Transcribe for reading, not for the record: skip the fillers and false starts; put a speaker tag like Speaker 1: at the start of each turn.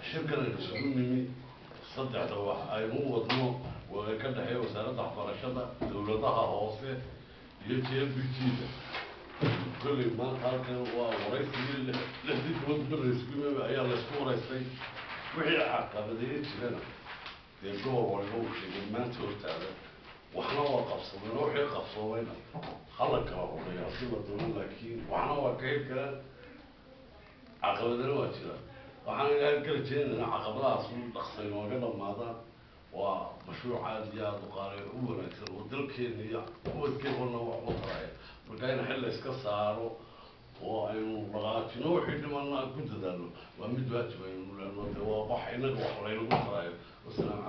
Speaker 1: shirkan ay isugu nimi saddexda wax aynu wadno waa ka dhaxay wasaaradda waxbarashada dowladaha hoose iyo JLBT-da kulli maanta halkan waa waraysigii lixdii toban bil isugu nimi ayaa la isku waraystay wixii caqabadaye jirana dee gobol walba uu sheegay maanta hortaada waxna waa qabsadeen wixii qabsoomeyna hala kala horeeya si la doono laakiin waxna waa ka heli karaan caqabadana waa jiraan waxaan ilaahay kala jeedinaa caqabadahaas u dhaqsay nooga dhamaadaan waa mashruuc aad iyo aad u qaali u wanaagsan oo dalkeena iyo ubadkeena wax u taraya marka in xil iska saaro oo aynu dhaqaajino wixii dhimanna ku dadaalo waa mid waajib aynu leenahay waa wax inaga wax laynagu tarayo wasalaam